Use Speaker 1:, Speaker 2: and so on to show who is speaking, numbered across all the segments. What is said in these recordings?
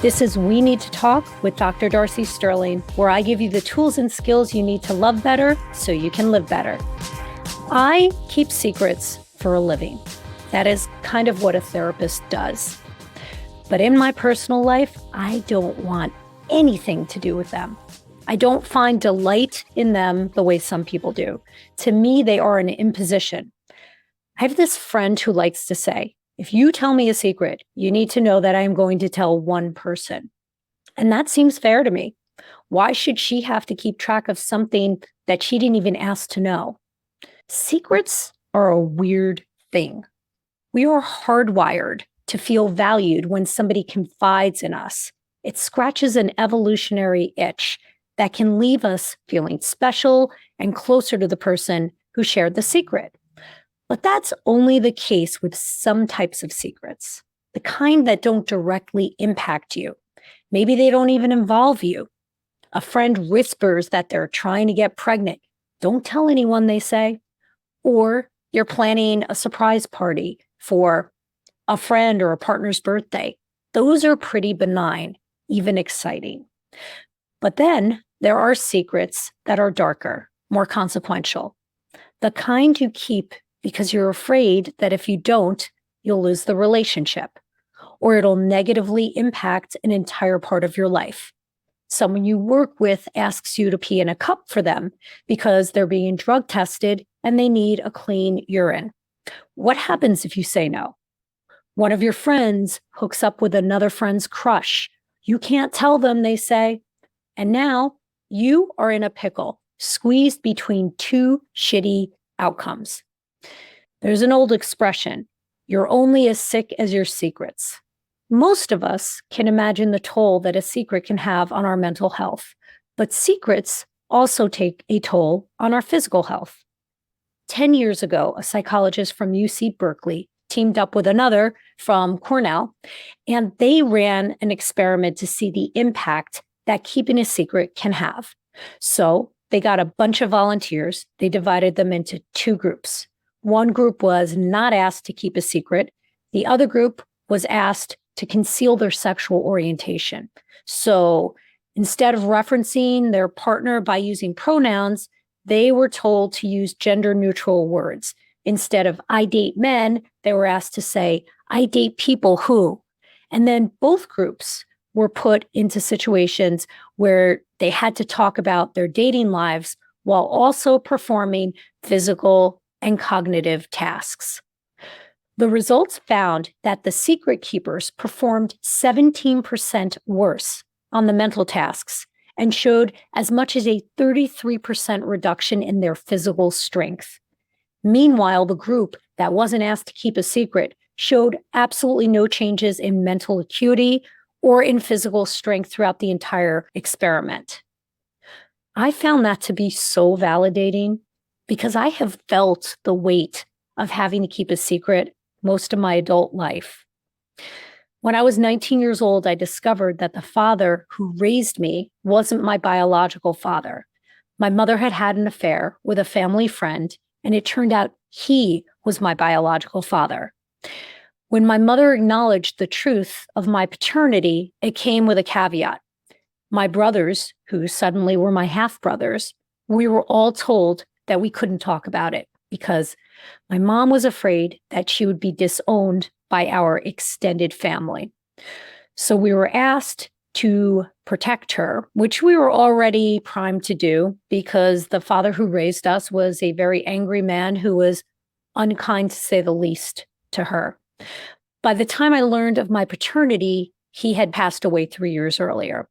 Speaker 1: This is We Need to Talk with Dr. Darcy Sterling, where I give you the tools and skills you need to love better so you can live better. I keep secrets for a living. That is kind of what a therapist does. But in my personal life, I don't want anything to do with them. I don't find delight in them the way some people do. To me, they are an imposition. I have this friend who likes to say, if you tell me a secret, you need to know that I am going to tell one person. And that seems fair to me. Why should she have to keep track of something that she didn't even ask to know? Secrets are a weird thing. We are hardwired to feel valued when somebody confides in us. It scratches an evolutionary itch that can leave us feeling special and closer to the person who shared the secret. But that's only the case with some types of secrets, the kind that don't directly impact you. Maybe they don't even involve you. A friend whispers that they're trying to get pregnant. Don't tell anyone, they say. Or you're planning a surprise party for a friend or a partner's birthday. Those are pretty benign, even exciting. But then there are secrets that are darker, more consequential. The kind you keep because you're afraid that if you don't, you'll lose the relationship, or it'll negatively impact an entire part of your life. Someone you work with asks you to pee in a cup for them because they're being drug tested and they need a clean urine. What happens if you say no? One of your friends hooks up with another friend's crush. You can't tell them, they say. And now you are in a pickle, squeezed between two shitty outcomes. There's an old expression, you're only as sick as your secrets. Most of us can imagine the toll that a secret can have on our mental health, but secrets also take a toll on our physical health. 10 years ago, a psychologist from UC Berkeley teamed up with another from Cornell, and they ran an experiment to see the impact that keeping a secret can have. So they got a bunch of volunteers. They divided them into two groups. One group was not asked to keep a secret. The other group was asked to conceal their sexual orientation. So instead of referencing their partner by using pronouns, they were told to use gender-neutral words. Instead of I date men, they were asked to say, I date people who. And then both groups were put into situations where they had to talk about their dating lives while also performing physical and cognitive tasks. The results found that the secret keepers performed 17% worse on the mental tasks and showed as much as a 33% reduction in their physical strength. Meanwhile, the group that wasn't asked to keep a secret showed absolutely no changes in mental acuity or in physical strength throughout the entire experiment. I found that to be so validating because I have felt the weight of having to keep a secret most of my adult life. When I was 19 years old, I discovered that the father who raised me wasn't my biological father. My mother had had an affair with a family friend, and it turned out he was my biological father. When my mother acknowledged the truth of my paternity, it came with a caveat. My brothers, who suddenly were my half-brothers, we were all told that we couldn't talk about it because my mom was afraid that she would be disowned by our extended family. So we were asked to protect her, which we were already primed to do because the father who raised us was a very angry man who was unkind, to say the least, to her. By the time I learned of my paternity, he had passed away 3 years earlier.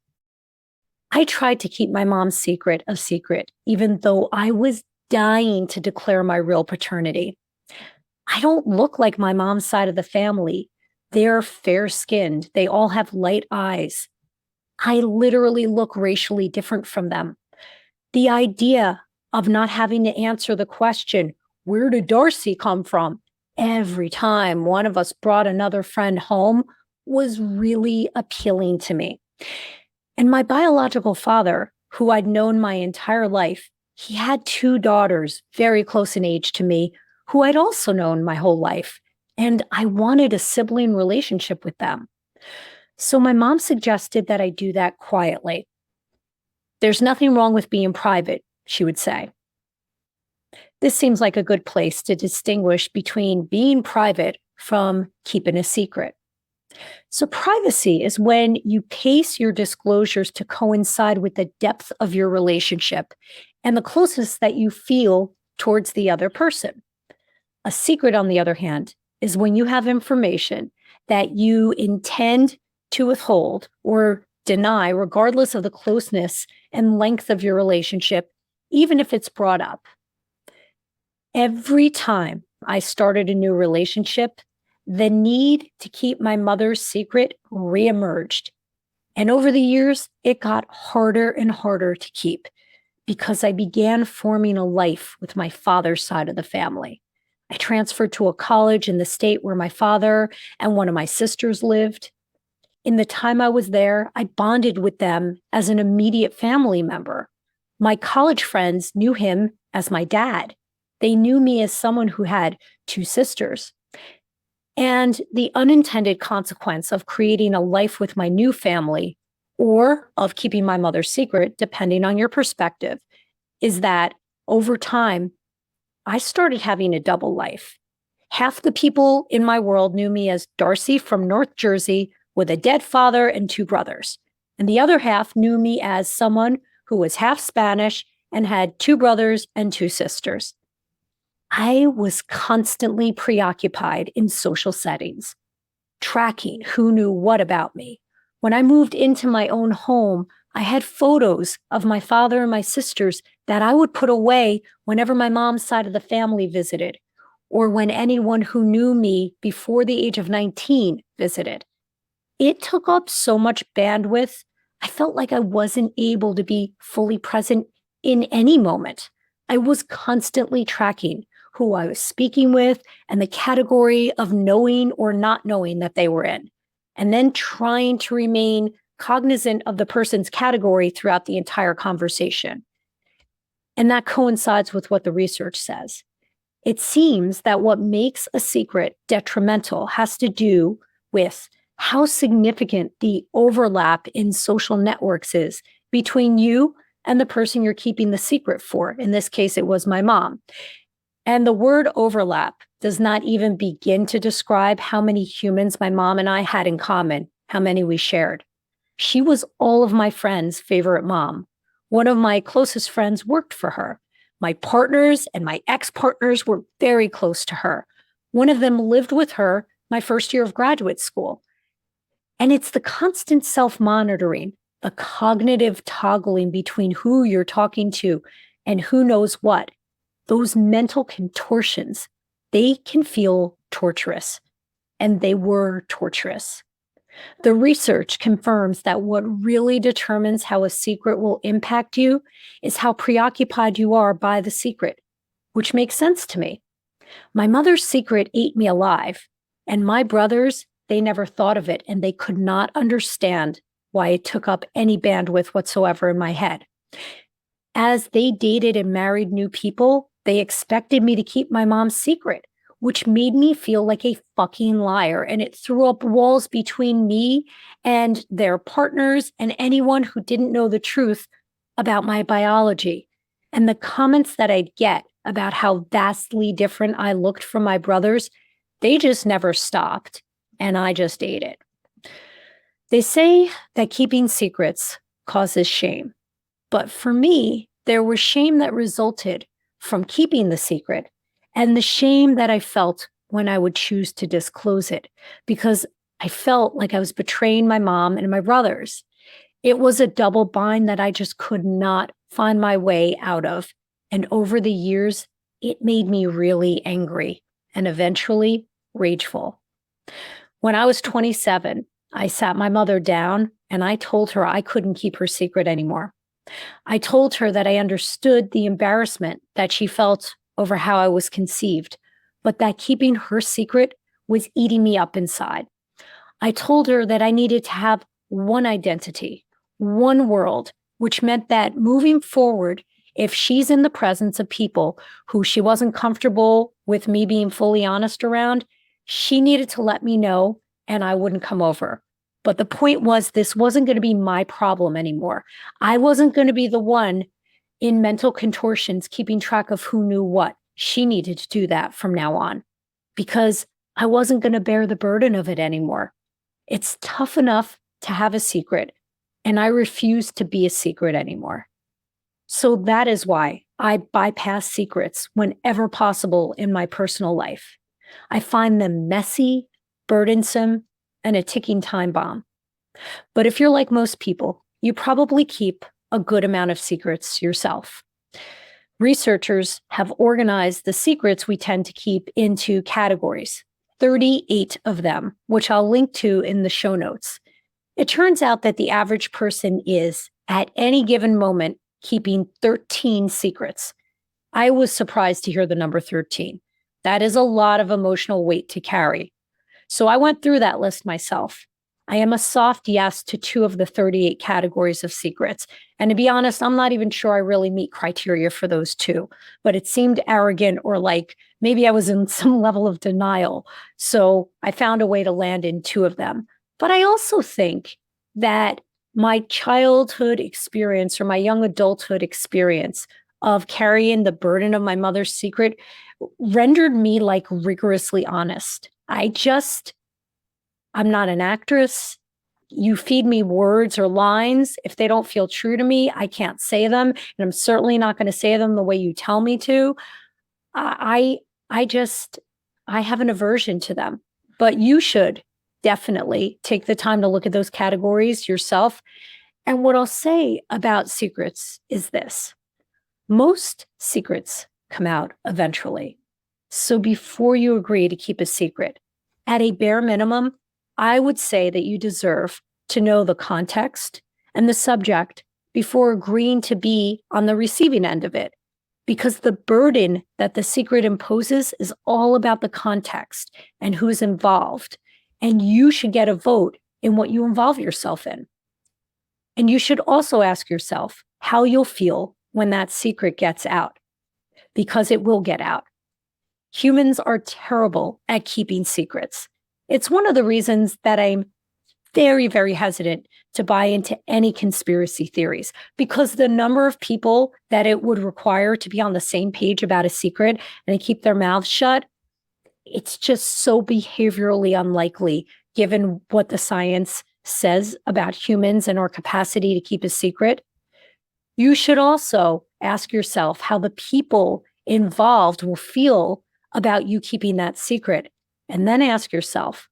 Speaker 1: I tried to keep my mom's secret a secret, even though I was dying to declare my real paternity. I don't look like my mom's side of the family. They're fair-skinned. They all have light eyes. I literally look racially different from them. The idea of not having to answer the question, where did Darcy come from? Every time one of us brought another friend home was really appealing to me. And my biological father, who I'd known my entire life, he had two daughters very close in age to me, who I'd also known my whole life, and I wanted a sibling relationship with them. So my mom suggested that I do that quietly. There's nothing wrong with being private, she would say. This seems like a good place to distinguish between being private from keeping a secret. So, privacy is when you pace your disclosures to coincide with the depth of your relationship and the closeness that you feel towards the other person. A secret, on the other hand, is when you have information that you intend to withhold or deny, regardless of the closeness and length of your relationship, even if it's brought up. Every time I started a new relationship, the need to keep my mother's secret reemerged. And over the years, it got harder and harder to keep because I began forming a life with my father's side of the family. I transferred to a college in the state where my father and one of my sisters lived. In the time I was there, I bonded with them as an immediate family member. My college friends knew him as my dad. They knew me as someone who had two sisters. And the unintended consequence of creating a life with my new family or of keeping my mother's secret, depending on your perspective, is that over time, I started having a double life. Half the people in my world knew me as Darcy from North Jersey with a dead father and two brothers. And the other half knew me as someone who was half Spanish and had two brothers and two sisters. I was constantly preoccupied in social settings, tracking who knew what about me. When I moved into my own home, I had photos of my father and my sisters that I would put away whenever my mom's side of the family visited, or when anyone who knew me before the age of 19 visited. It took up so much bandwidth, I felt like I wasn't able to be fully present in any moment. I was constantly tracking who I was speaking with and the category of knowing or not knowing that they were in, and then trying to remain cognizant of the person's category throughout the entire conversation. And that coincides with what the research says. It seems that what makes a secret detrimental has to do with how significant the overlap in social networks is between you and the person you're keeping the secret for. In this case, it was my mom. And the word overlap does not even begin to describe how many humans my mom and I had in common, how many we shared. She was all of my friends' favorite mom. One of my closest friends worked for her. My partners and my ex-partners were very close to her. One of them lived with her my first year of graduate school. And it's the constant self-monitoring, the cognitive toggling between who you're talking to and who knows what. Those mental contortions, they can feel torturous, and they were torturous. The research confirms that what really determines how a secret will impact you is how preoccupied you are by the secret, which makes sense to me. My mother's secret ate me alive, and my brothers, they never thought of it, and they could not understand why it took up any bandwidth whatsoever in my head. As they dated and married new people, they expected me to keep my mom's secret, which made me feel like a fucking liar. And it threw up walls between me and their partners and anyone who didn't know the truth about my biology. And the comments that I'd get about how vastly different I looked from my brothers, they just never stopped. And I just ate it. They say that keeping secrets causes shame. But for me, there was shame that resulted from keeping the secret and the shame that I felt when I would choose to disclose it, because I felt like I was betraying my mom and my brothers. It was a double bind that I just could not find my way out of. And over the years, it made me really angry and eventually rageful. When I was 27, I sat my mother down and I told her I couldn't keep her secret anymore. I told her that I understood the embarrassment that she felt over how I was conceived, but that keeping her secret was eating me up inside. I told her that I needed to have one identity, one world, which meant that moving forward, if she's in the presence of people who she wasn't comfortable with me being fully honest around, she needed to let me know and I wouldn't come over. But the point was, this wasn't going to be my problem anymore. I wasn't going to be the one in mental contortions keeping track of who knew what. She needed to do that from now on because I wasn't going to bear the burden of it anymore. It's tough enough to have a secret, and I refuse to be a secret anymore. So that is why I bypass secrets whenever possible in my personal life. I find them messy, burdensome, and a ticking time bomb. But if you're like most people, you probably keep a good amount of secrets yourself. Researchers have organized the secrets we tend to keep into categories, 38 of them, which I'll link to in the show notes. It turns out that the average person is, at any given moment, keeping 13 secrets. I was surprised to hear the number 13. That is a lot of emotional weight to carry. So I went through that list myself. I am a soft yes to 2 of the 38 categories of secrets. And to be honest, I'm not even sure I really meet criteria for those 2, but it seemed arrogant or like maybe I was in some level of denial. So I found a way to land in 2 of them. But I also think that my childhood experience or my young adulthood experience of carrying the burden of my mother's secret rendered me like rigorously honest. I'm not an actress. You feed me words or lines. If they don't feel true to me, I can't say them. And I'm certainly not going to say them the way you tell me to. I have an aversion to them. But you should definitely take the time to look at those categories yourself. And what I'll say about secrets is this. Most secrets come out eventually. So before you agree to keep a secret, at a bare minimum, I would say that you deserve to know the context and the subject before agreeing to be on the receiving end of it, because the burden that the secret imposes is all about the context and who's involved. And you should get a vote in what you involve yourself in. And you should also ask yourself how you'll feel when that secret gets out, because it will get out. Humans are terrible at keeping secrets. It's one of the reasons that I'm very, very hesitant to buy into any conspiracy theories, because the number of people that it would require to be on the same page about a secret and to keep their mouths shut, it's just so behaviorally unlikely given what the science says about humans and our capacity to keep a secret. You should also ask yourself how the people involved will feel about you keeping that secret. And then ask yourself,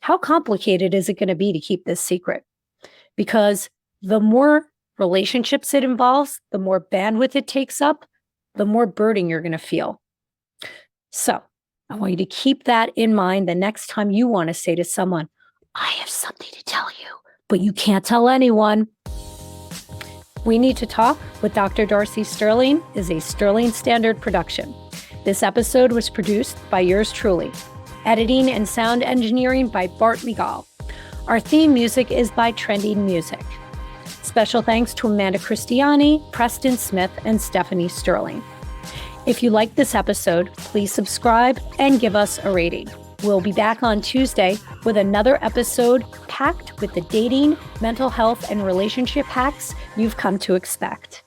Speaker 1: how complicated is it going to be to keep this secret? Because the more relationships it involves, the more bandwidth it takes up, the more burden you're going to feel. So I want you to keep that in mind the next time you want to say to someone, I have something to tell you, but you can't tell anyone. We Need to Talk with Dr. Darcy Sterling is a Sterling Standard production. This episode was produced by yours truly. Editing and sound engineering by Bart Legal. Our theme music is by Trending Music. Special thanks to Amanda Christiani, Preston Smith, and Stephanie Sterling. If you liked this episode, please subscribe and give us a rating. We'll be back on Tuesday with another episode packed with the dating, mental health, and relationship hacks you've come to expect.